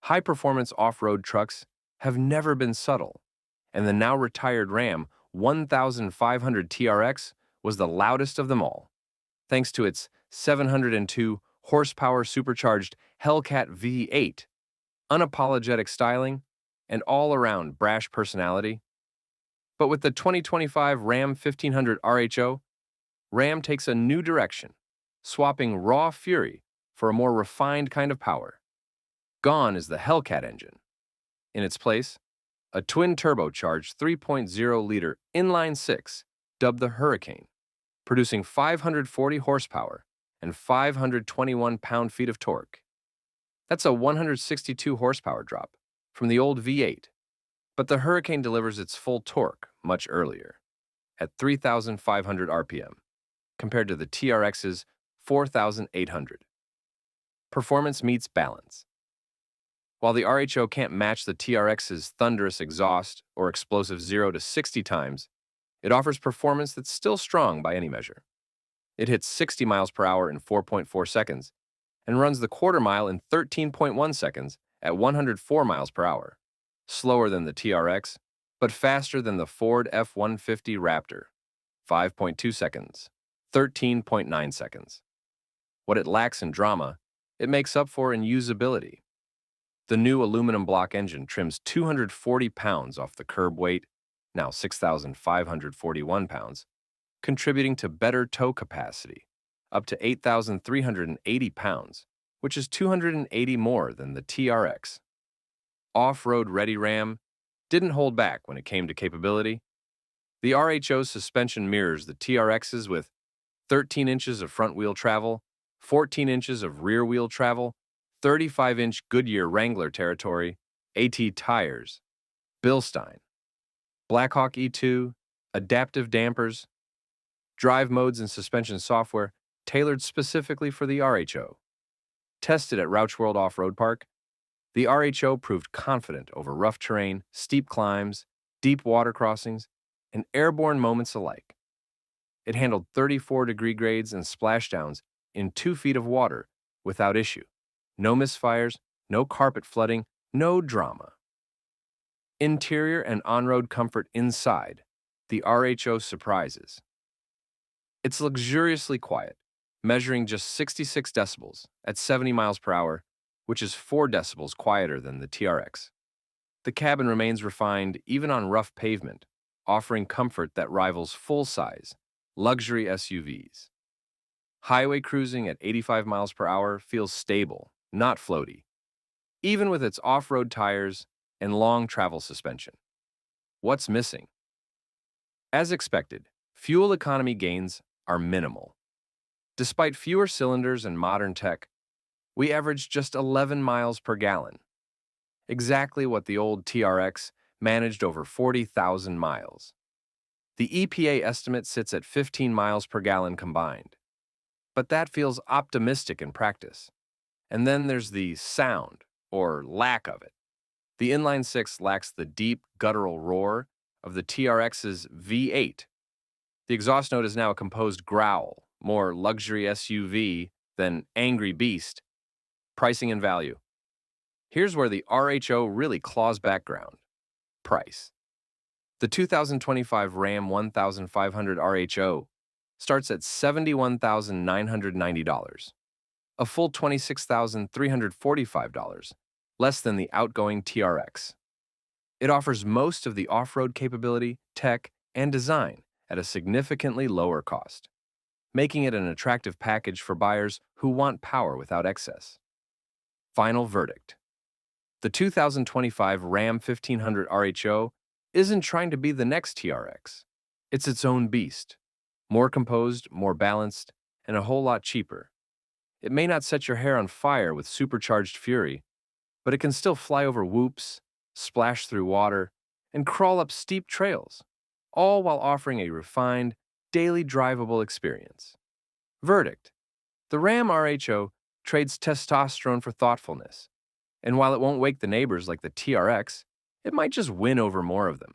High-performance off-road trucks have never been subtle, and the now-retired Ram 1500 TRX was the loudest of them all, thanks to its 702 horsepower supercharged Hellcat V8, unapologetic styling, and all-around brash personality. But with the 2025 Ram 1500 RHO, Ram takes a new direction, swapping raw fury for a more refined kind of power. Gone is the Hellcat engine. In its place, a twin-turbocharged 3.0-liter inline-six, dubbed the Hurricane, producing 540 horsepower and 521 pound-feet of torque. That's a 162 horsepower drop from the old V8, but the Hurricane delivers its full torque much earlier, at 3,500 RPM, compared to the TRX's 4,800. Performance meets balance. While the RHO can't match the TRX's thunderous exhaust or explosive 0 to 60 times, it offers performance that's still strong by any measure. It hits 60 miles per hour in 4.4 seconds and runs the quarter mile in 13.1 seconds at 104 miles per hour, slower than the TRX, but faster than the Ford F-150 Raptor, 5.2 seconds, 13.9 seconds. What it lacks in drama, it makes up for in usability. The new aluminum block engine trims 240 pounds off the curb weight, now 6,541 pounds, contributing to better tow capacity, up to 8,380 pounds, which is 280 more than the TRX. Off-road ready Ram didn't hold back when it came to capability. The RHO's suspension mirrors the TRX's with 13 inches of front-wheel travel, 14 inches of rear-wheel travel, 35-inch Goodyear Wrangler territory, AT tires, Bilstein, Black Hawk E2, adaptive dampers, drive modes and suspension software tailored specifically for the RHO. Tested at RHO World Off-Road Park, the RHO proved confident over rough terrain, steep climbs, deep water crossings, and airborne moments alike. It handled 34-degree grades and splashdowns in 2 feet of water without issue. No misfires, no carpet flooding, no drama. Interior and on-road comfort inside, the RHO surprises. It's luxuriously quiet, measuring just 66 decibels at 70 miles per hour, which is 4 decibels quieter than the TRX. The cabin remains refined even on rough pavement, offering comfort that rivals full-size, luxury SUVs. Highway cruising at 85 miles per hour feels stable, not floaty, even with its off-road tires and long travel suspension. What's missing? As expected, fuel economy gains are minimal. Despite fewer cylinders and modern tech, we averaged just 11 miles per gallon, exactly what the old TRX managed over 40,000 miles. The EPA estimate sits at 15 miles per gallon combined, but that feels optimistic in practice. And then there's the sound, or lack of it. The inline-six lacks the deep, guttural roar of the TRX's V8. The exhaust note is now a composed growl, more luxury SUV than angry beast. Pricing and value. Here's where the RHO really claws back ground. Price. The 2025 Ram 1500 RHO starts at $71,990. A full $26,345, less than the outgoing TRX. It offers most of the off-road capability, tech, and design at a significantly lower cost, making it an attractive package for buyers who want power without excess. Final verdict. The 2025 Ram 1500 RHO isn't trying to be the next TRX. It's its own beast, more composed, more balanced, and a whole lot cheaper. It may not set your hair on fire with supercharged fury, but it can still fly over whoops, splash through water, and crawl up steep trails, all while offering a refined, daily drivable experience. Verdict. The Ram RHO trades testosterone for thoughtfulness, and while it won't wake the neighbors like the TRX, it might just win over more of them.